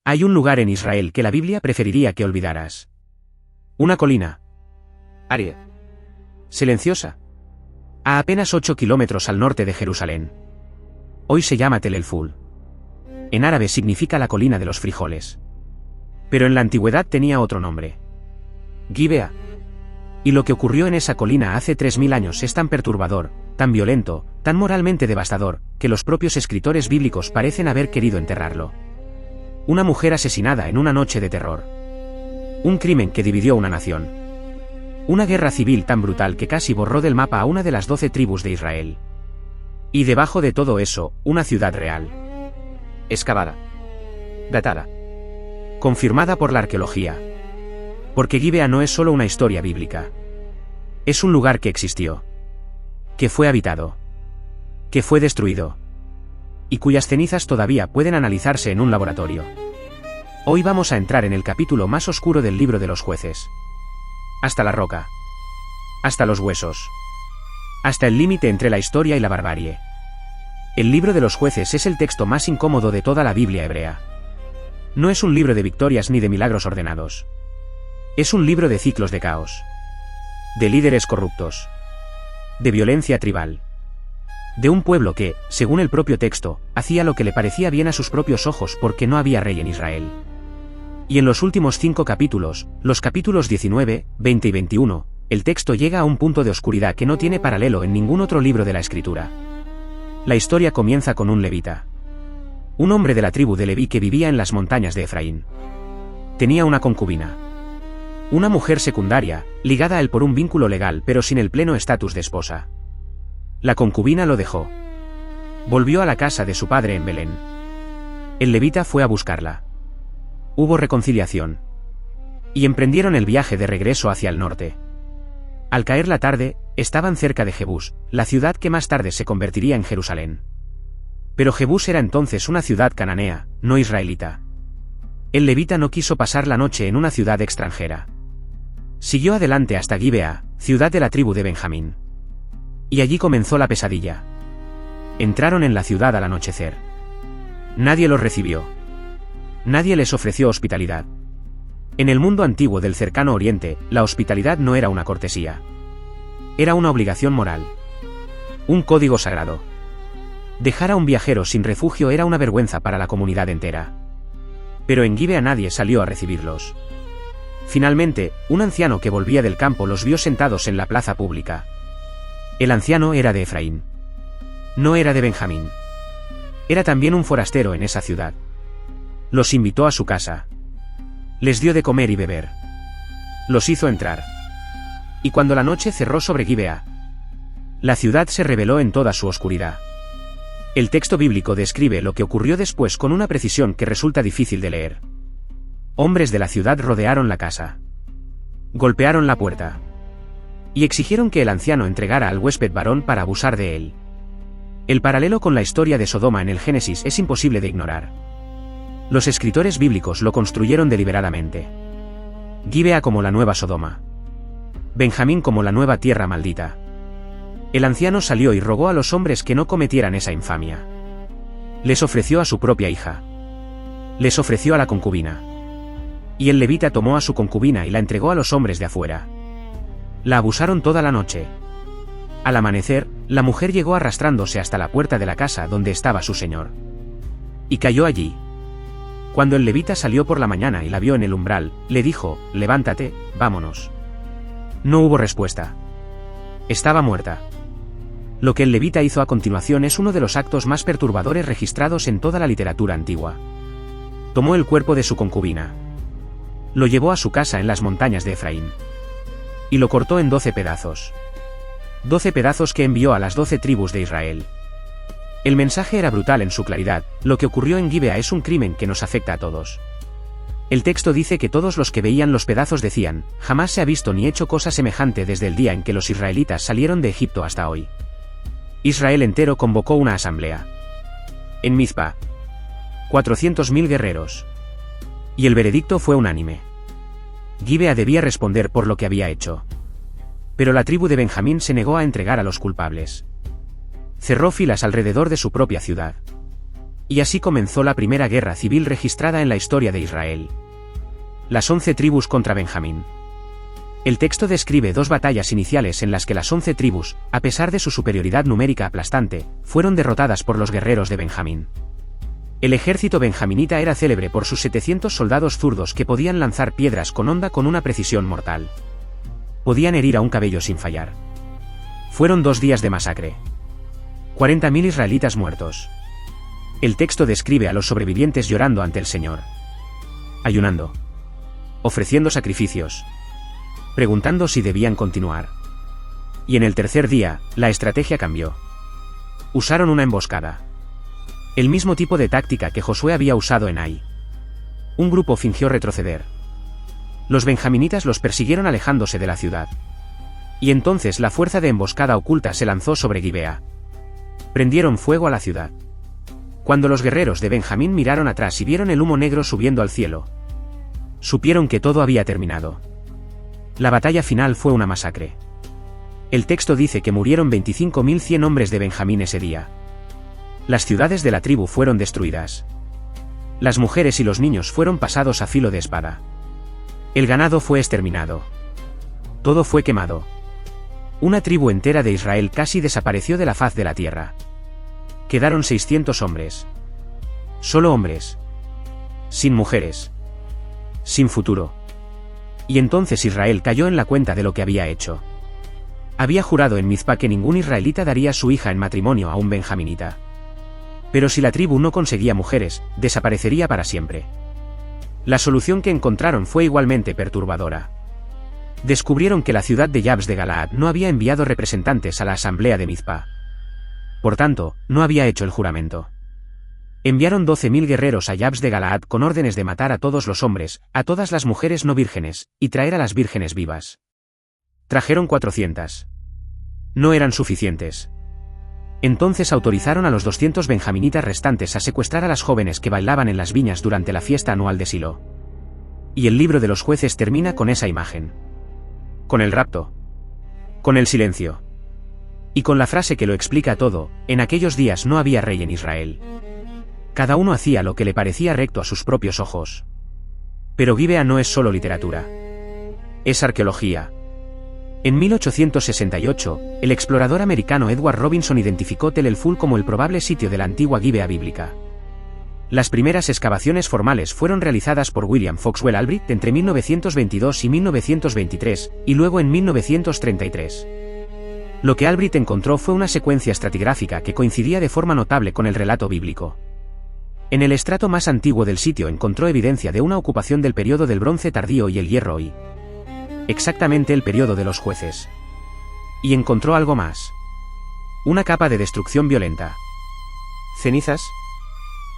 Hay un lugar en Israel que la Biblia preferiría que olvidaras. Una colina. Árida. Silenciosa. A apenas 8 kilómetros al norte de Jerusalén. Hoy se llama Tel El-Ful. En árabe significa la colina de los frijoles. Pero en la antigüedad tenía otro nombre. Gibea. Y lo que ocurrió en esa colina hace 3000 años es tan perturbador, tan violento, tan moralmente devastador, que los propios escritores bíblicos parecen haber querido enterrarlo. Una mujer asesinada en una noche de terror. Un crimen que dividió una nación. Una guerra civil tan brutal que casi borró del mapa a una de las 12 tribus de Israel. Y debajo de todo eso, una ciudad real. Excavada. Datada. Confirmada por la arqueología. Porque Gibea no es solo una historia bíblica. Es un lugar que existió. Que fue habitado. Que fue destruido. Y cuyas cenizas todavía pueden analizarse en un laboratorio. Hoy vamos a entrar en el capítulo más oscuro del libro de los jueces. Hasta la roca. Hasta los huesos. Hasta el límite entre la historia y la barbarie. El libro de los jueces es el texto más incómodo de toda la Biblia hebrea. No es un libro de victorias ni de milagros ordenados. Es un libro de ciclos de caos. De líderes corruptos. De violencia tribal. De un pueblo que, según el propio texto, hacía lo que le parecía bien a sus propios ojos porque no había rey en Israel. Y en los últimos 5 capítulos, los capítulos 19, 20 y 21, el texto llega a un punto de oscuridad que no tiene paralelo en ningún otro libro de la Escritura. La historia comienza con un levita. Un hombre de la tribu de Leví que vivía en las montañas de Efraín. Tenía una concubina. Una mujer secundaria, ligada a él por un vínculo legal pero sin el pleno estatus de esposa. La concubina lo dejó. Volvió a la casa de su padre en Belén. El levita fue a buscarla. Hubo reconciliación. Y emprendieron el viaje de regreso hacia el norte. Al caer la tarde, estaban cerca de Jebús, la ciudad que más tarde se convertiría en Jerusalén. Pero Jebús era entonces una ciudad cananea, no israelita. El levita no quiso pasar la noche en una ciudad extranjera. Siguió adelante hasta Gibea, ciudad de la tribu de Benjamín. Y allí comenzó la pesadilla. Entraron en la ciudad al anochecer. Nadie los recibió. Nadie les ofreció hospitalidad. En el mundo antiguo del cercano oriente, la hospitalidad no era una cortesía. Era una obligación moral. Un código sagrado. Dejar a un viajero sin refugio era una vergüenza para la comunidad entera. Pero en Gibea nadie salió a recibirlos. Finalmente, un anciano que volvía del campo los vio sentados en la plaza pública. El anciano era de Efraín. No era de Benjamín. Era también un forastero en esa ciudad. Los invitó a su casa. Les dio de comer y beber. Los hizo entrar. Y cuando la noche cerró sobre Gibea, la ciudad se reveló en toda su oscuridad. El texto bíblico describe lo que ocurrió después con una precisión que resulta difícil de leer. Hombres de la ciudad rodearon la casa. Golpearon la puerta. Y exigieron que el anciano entregara al huésped varón para abusar de él. El paralelo con la historia de Sodoma en el Génesis es imposible de ignorar. Los escritores bíblicos lo construyeron deliberadamente. Gibea como la nueva Sodoma. Benjamín como la nueva tierra maldita. El anciano salió y rogó a los hombres que no cometieran esa infamia. Les ofreció a su propia hija. Les ofreció a la concubina. Y el levita tomó a su concubina y la entregó a los hombres de afuera. La abusaron toda la noche. Al amanecer, la mujer llegó arrastrándose hasta la puerta de la casa donde estaba su señor. Y cayó allí. Cuando el levita salió por la mañana y la vio en el umbral, le dijo, «Levántate, vámonos». No hubo respuesta. Estaba muerta. Lo que el levita hizo a continuación es uno de los actos más perturbadores registrados en toda la literatura antigua. Tomó el cuerpo de su concubina. Lo llevó a su casa en las montañas de Efraín. Y lo cortó en 12 pedazos. 12 pedazos que envió a las 12 tribus de Israel. El mensaje era brutal en su claridad, lo que ocurrió en Gibea es un crimen que nos afecta a todos. El texto dice que todos los que veían los pedazos decían, jamás se ha visto ni hecho cosa semejante desde el día en que los israelitas salieron de Egipto hasta hoy. Israel entero convocó una asamblea. En Mizpa. 400.000 guerreros. Y el veredicto fue unánime. Gibea debía responder por lo que había hecho. Pero la tribu de Benjamín se negó a entregar a los culpables. Cerró filas alrededor de su propia ciudad. Y así comenzó la primera guerra civil registrada en la historia de Israel. Las 11 tribus contra Benjamín. El texto describe 2 batallas iniciales en las que las 11 tribus, a pesar de su superioridad numérica aplastante, fueron derrotadas por los guerreros de Benjamín. El ejército benjaminita era célebre por sus 700 soldados zurdos que podían lanzar piedras con honda con una precisión mortal. Podían herir a un cabello sin fallar. Fueron 2 días de masacre. 40.000 israelitas muertos. El texto describe a los sobrevivientes llorando ante el Señor, ayunando, ofreciendo sacrificios, preguntando si debían continuar. Y en el tercer día, la estrategia cambió. Usaron una emboscada. El mismo tipo de táctica que Josué había usado en Ai. Un grupo fingió retroceder. Los benjaminitas los persiguieron alejándose de la ciudad. Y entonces la fuerza de emboscada oculta se lanzó sobre Gibea. Prendieron fuego a la ciudad. Cuando los guerreros de Benjamín miraron atrás y vieron el humo negro subiendo al cielo, supieron que todo había terminado. La batalla final fue una masacre. El texto dice que murieron 25.100 hombres de Benjamín ese día. Las ciudades de la tribu fueron destruidas. Las mujeres y los niños fueron pasados a filo de espada. El ganado fue exterminado. Todo fue quemado. Una tribu entera de Israel casi desapareció de la faz de la tierra. Quedaron 600 hombres. Solo hombres. Sin mujeres. Sin futuro. Y entonces Israel cayó en la cuenta de lo que había hecho. Había jurado en Mizpa que ningún israelita daría su hija en matrimonio a un benjaminita. Pero si la tribu no conseguía mujeres, desaparecería para siempre. La solución que encontraron fue igualmente perturbadora. Descubrieron que la ciudad de Yabes de Galaad no había enviado representantes a la asamblea de Mizpa. Por tanto, no había hecho el juramento. Enviaron 12.000 guerreros a Yabes de Galaad con órdenes de matar a todos los hombres, a todas las mujeres no vírgenes, y traer a las vírgenes vivas. Trajeron 400. No eran suficientes. Entonces autorizaron a los 200 benjaminitas restantes a secuestrar a las jóvenes que bailaban en las viñas durante la fiesta anual de Silo. Y el libro de los jueces termina con esa imagen. Con el rapto. Con el silencio. Y con la frase que lo explica todo: en aquellos días no había rey en Israel. Cada uno hacía lo que le parecía recto a sus propios ojos. Pero Gibea no es solo literatura. Es arqueología. En 1868, el explorador americano Edward Robinson identificó Tel el-Ful como el probable sitio de la antigua Gibea bíblica. Las primeras excavaciones formales fueron realizadas por William Foxwell Albright entre 1922 y 1923, y luego en 1933. Lo que Albright encontró fue una secuencia estratigráfica que coincidía de forma notable con el relato bíblico. En el estrato más antiguo del sitio encontró evidencia de una ocupación del período del Bronce tardío y el Hierro y exactamente el período de los jueces. Y encontró algo más. Una capa de destrucción violenta. Cenizas.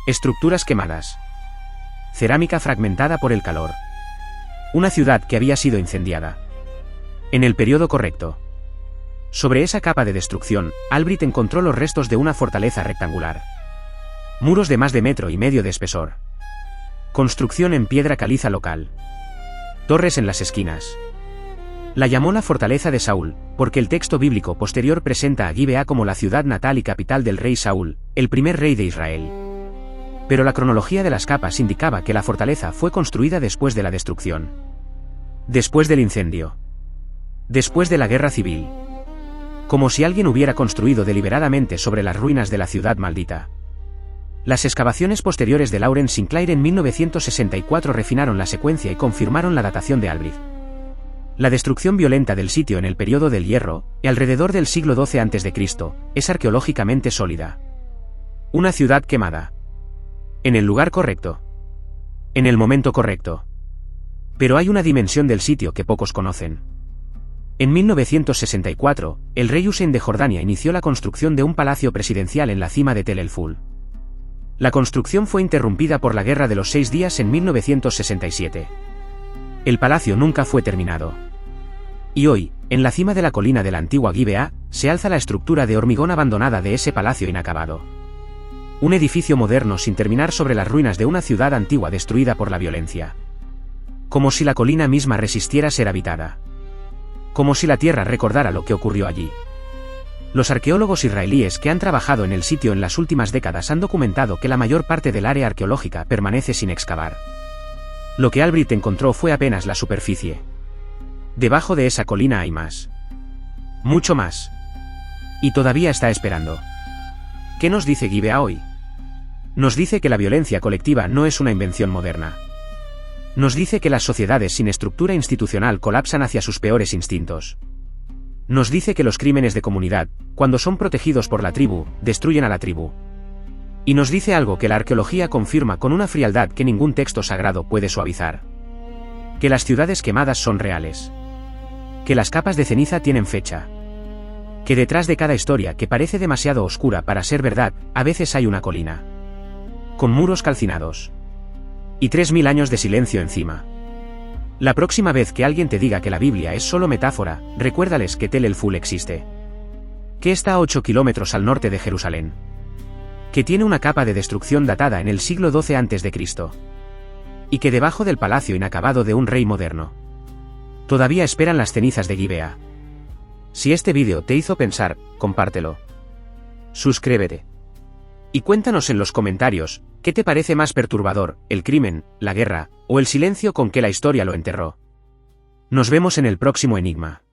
Estructuras quemadas. Cerámica fragmentada por el calor. Una ciudad que había sido incendiada. En el período correcto. Sobre esa capa de destrucción, Albright encontró los restos de una fortaleza rectangular. Muros de más de 1,5 metros de espesor. Construcción en piedra caliza local. Torres en las esquinas. La llamó la fortaleza de Saúl, porque el texto bíblico posterior presenta a Gibea como la ciudad natal y capital del rey Saúl, el primer rey de Israel. Pero la cronología de las capas indicaba que la fortaleza fue construida después de la destrucción. Después del incendio. Después de la guerra civil. Como si alguien hubiera construido deliberadamente sobre las ruinas de la ciudad maldita. Las excavaciones posteriores de Lawrence Sinclair en 1964 refinaron la secuencia y confirmaron la datación de Albright. La destrucción violenta del sitio en el período del Hierro, alrededor del siglo XII a.C., es arqueológicamente sólida. Una ciudad quemada. En el lugar correcto. En el momento correcto. Pero hay una dimensión del sitio que pocos conocen. En 1964, el rey Hussein de Jordania inició la construcción de un palacio presidencial en la cima de Tel el-Ful. La construcción fue interrumpida por la Guerra de los 6 Días en 1967. El palacio nunca fue terminado. Y hoy, en la cima de la colina de la antigua Gibea, se alza la estructura de hormigón abandonada de ese palacio inacabado. Un edificio moderno sin terminar sobre las ruinas de una ciudad antigua destruida por la violencia. Como si la colina misma resistiera ser habitada. Como si la tierra recordara lo que ocurrió allí. Los arqueólogos israelíes que han trabajado en el sitio en las últimas décadas han documentado que la mayor parte del área arqueológica permanece sin excavar. Lo que Albright encontró fue apenas la superficie. Debajo de esa colina hay más. Mucho más. Y todavía está esperando. ¿Qué nos dice Gibeah hoy? Nos dice que la violencia colectiva no es una invención moderna. Nos dice que las sociedades sin estructura institucional colapsan hacia sus peores instintos. Nos dice que los crímenes de comunidad, cuando son protegidos por la tribu, destruyen a la tribu. Y nos dice algo que la arqueología confirma con una frialdad que ningún texto sagrado puede suavizar. Que las ciudades quemadas son reales. Que las capas de ceniza tienen fecha. Que detrás de cada historia que parece demasiado oscura para ser verdad, a veces hay una colina. Con muros calcinados. Y 3000 años de silencio encima. La próxima vez que alguien te diga que la Biblia es solo metáfora, recuérdales que Tel el-Ful existe. Que está a 8 kilómetros al norte de Jerusalén. Que tiene una capa de destrucción datada en el siglo XII a.C. Y que debajo del palacio inacabado de un rey moderno todavía esperan las cenizas de Gibeah. Si este vídeo te hizo pensar, compártelo. Suscríbete. Y cuéntanos en los comentarios, ¿qué te parece más perturbador, el crimen, la guerra, o el silencio con que la historia lo enterró? Nos vemos en el próximo enigma.